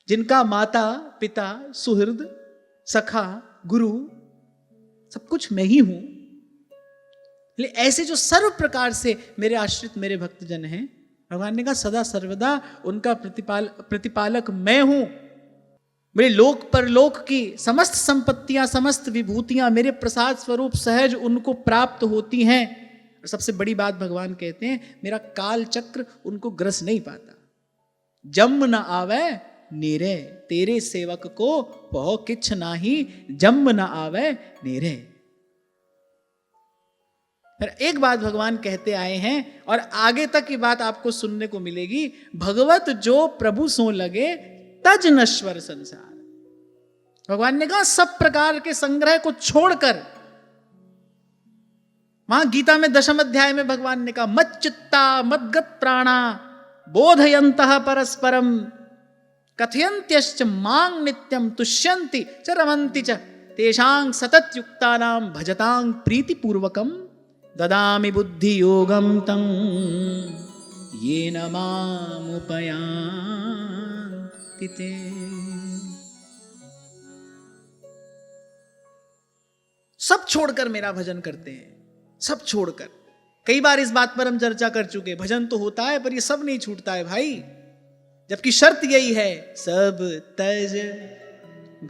जिनका माता पिता सुहृद सखा गुरु सब कुछ मैं ही हूं, लेकिन ऐसे जो सर्व प्रकार से मेरे आश्रित मेरे भक्तजन हैं, भगवान ने कहा सदा सर्वदा उनका प्रतिपालक मैं हूं। मेरे लोक परलोक की समस्त संपत्तियां समस्त विभूतियां मेरे प्रसाद स्वरूप सहज उनको प्राप्त होती हैं। और सबसे बड़ी बात भगवान कहते हैं, मेरा काल चक्र उनको ग्रस नहीं पाता। जम न आवे नेरे, तेरे सेवक को पहो किछ नाही, जम न आवे नेरे। फिर एक बात भगवान कहते आए हैं और आगे तक की बात आपको सुनने को मिलेगी, भगवत जो प्रभु सो लगे तज नश्वर संसार। भगवान ने कहा सब प्रकार के संग्रह को छोड़कर, वहां गीता में 10वें अध्याय में भगवान ने कहा मत चित्ता मदगत प्राणा बोधयन्तः परस्परम कथयन्त्यश्च मां नित्यम तुष्यन्ति च रमन्ति च तेषां सतत युक्तानां भजतां प्रीतिपूर्वकम ददामि बुद्धि योगम तं येन मामुपयान्ति ते। सब छोड़कर मेरा भजन करते हैं, सब छोड़कर। कई बार इस बात पर हम चर्चा कर चुके, भजन तो होता है पर ये सब नहीं छूटता है भाई, जबकि शर्त यही है सब तज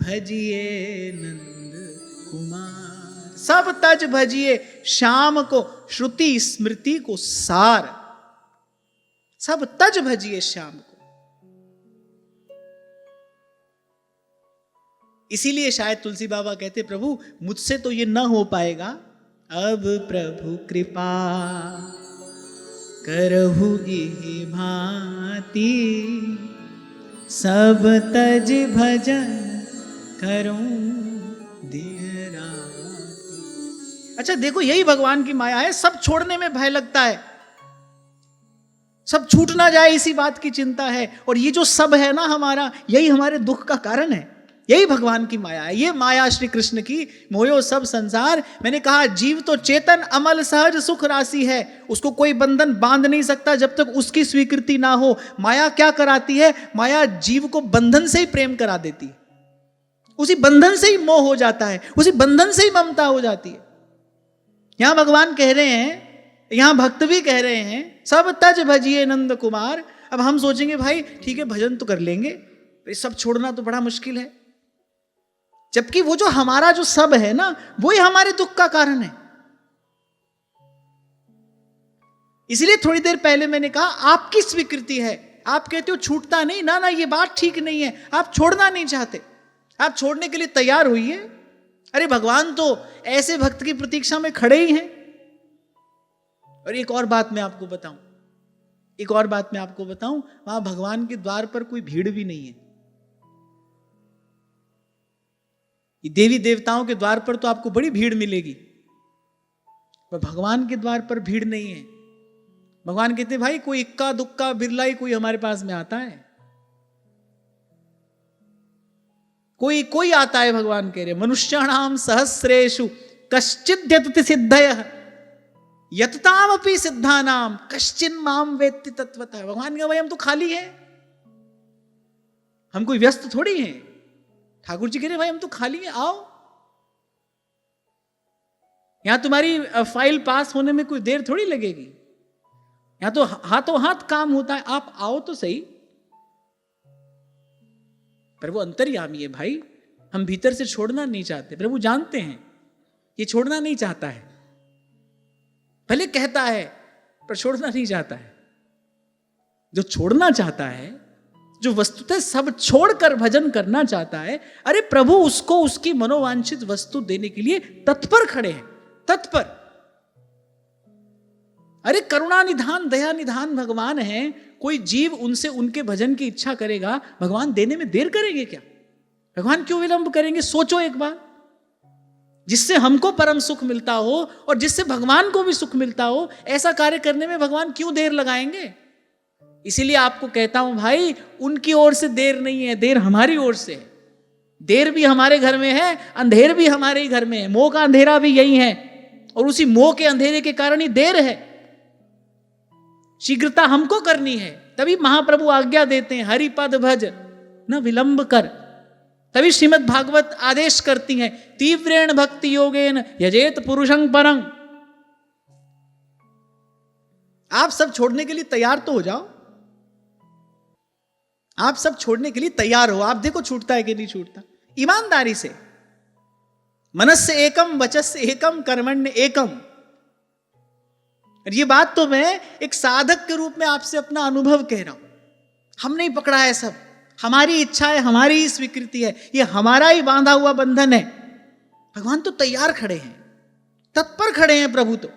भजिए नंद कुमार। सब तज भजिए, श्याम को श्रुति स्मृति को सार, सब तज भजिए श्याम को। इसीलिए शायद तुलसी बाबा कहते प्रभु मुझसे तो ये न हो पाएगा, अब प्रभु कृपा करहु इहि भांति, सब तज भजन करूं दिन राति। अच्छा देखो, यही भगवान की माया है, सब छोड़ने में भय लगता है, सब छूट ना जाए इसी बात की चिंता है। और ये जो सब है ना हमारा, यही हमारे दुख का कारण है, यही भगवान की माया है। ये माया श्री कृष्ण की, मोयो सब संसार। मैंने कहा जीव तो चेतन अमल सहज सुख राशि है, उसको कोई बंधन बांध नहीं सकता जब तक उसकी स्वीकृति ना हो। माया क्या कराती है? माया जीव को बंधन से ही प्रेम करा देती है, उसी बंधन से ही मोह हो जाता है, उसी बंधन से ही ममता हो जाती है। यहां भगवान कह रहे हैं, यहां भक्त भी कह रहे हैं सब तज भजिए नंद कुमार। अब हम सोचेंगे भाई ठीक है भजन तो कर लेंगे, सब छोड़ना तो बड़ा मुश्किल है, जबकि वो जो हमारा जो सब है ना, वो ही हमारे दुख का कारण है। इसलिए थोड़ी देर पहले मैंने कहा आपकी स्वीकृति है, आप कहते हो छूटता नहीं, ना ना ये बात ठीक नहीं है, आप छोड़ना नहीं चाहते, आप छोड़ने के लिए तैयार हुई है। अरे भगवान तो ऐसे भक्त की प्रतीक्षा में खड़े ही हैं। और एक और बात मैं आपको बताऊं, एक और बात मैं आपको बताऊं, वहां भगवान के द्वार पर कोई भीड़ भी नहीं है। देवी देवताओं के द्वार पर तो आपको बड़ी भीड़ मिलेगी, पर भगवान के द्वार पर भीड़ नहीं है। भगवान कहते भाई कोई इक्का दुक्का बिरला ही कोई हमारे पास में आता है, कोई कोई आता है। भगवान कह रहे मनुष्याणाम सहस्रेषु कश्चिद् यतति सिद्धयः यततामपि सिद्धानाम कश्चिन् माम वेत्ति तत्वतः। भगवान कहा भाई हम तो खाली हैं, हम कोई व्यस्त थोड़ी हैं। ठाकुर जी कह रहे भाई हम तो खाली हैं, आओ, यहां तुम्हारी फाइल पास होने में कोई देर थोड़ी लगेगी, यहां तो हाथों हाथ काम होता है, आप आओ तो सही। पर वो अंतर्यामी है भाई, हम भीतर से छोड़ना नहीं चाहते। प्रभु जानते हैं ये छोड़ना नहीं चाहता है, भले कहता है पर छोड़ना नहीं चाहता है। जो छोड़ना चाहता है, जो वस्तुतः सब छोड़कर भजन करना चाहता है, अरे प्रभु उसको उसकी मनोवांछित वस्तु देने के लिए तत्पर खड़े हैं, तत्पर। अरे करुणा निधान दया निधान भगवान हैं, कोई जीव उनसे उनके भजन की इच्छा करेगा, भगवान देने में देर करेंगे क्या? भगवान क्यों विलंब करेंगे? सोचो एक बार, जिससे हमको परम सुख मिलता हो और जिससे भगवान को भी सुख मिलता हो, ऐसा कार्य करने में भगवान क्यों देर लगाएंगे? इसीलिए आपको कहता हूं भाई, उनकी ओर से देर नहीं है, देर हमारी ओर से है। देर भी हमारे घर में है, अंधेर भी हमारे ही घर में है, मोह का अंधेरा भी यही है, और उसी मोह के अंधेरे के कारण ही देर है। शीघ्रता हमको करनी है, तभी महाप्रभु आज्ञा देते हैं हरि पद भज न विलंब कर। तभी श्रीमद् भागवत आदेश करती है, तीव्रेण भक्ति योगेन यजेत पुरुषं परं। आप सब छोड़ने के लिए तैयार तो हो जाओ, आप सब छोड़ने के लिए तैयार हो। आप देखो छूटता है कि नहीं छूटता, ईमानदारी से। मनस्य एकम वचस्य एकम कर्मण्य एकम। ये बात तो मैं एक साधक के रूप में आपसे अपना अनुभव कह रहा हूं। हम नहीं पकड़ा है सब, हमारी इच्छा है, हमारी ही स्वीकृति है, ये हमारा ही बांधा हुआ बंधन है। भगवान तो तैयार खड़े हैं, तत्पर खड़े हैं प्रभु तो।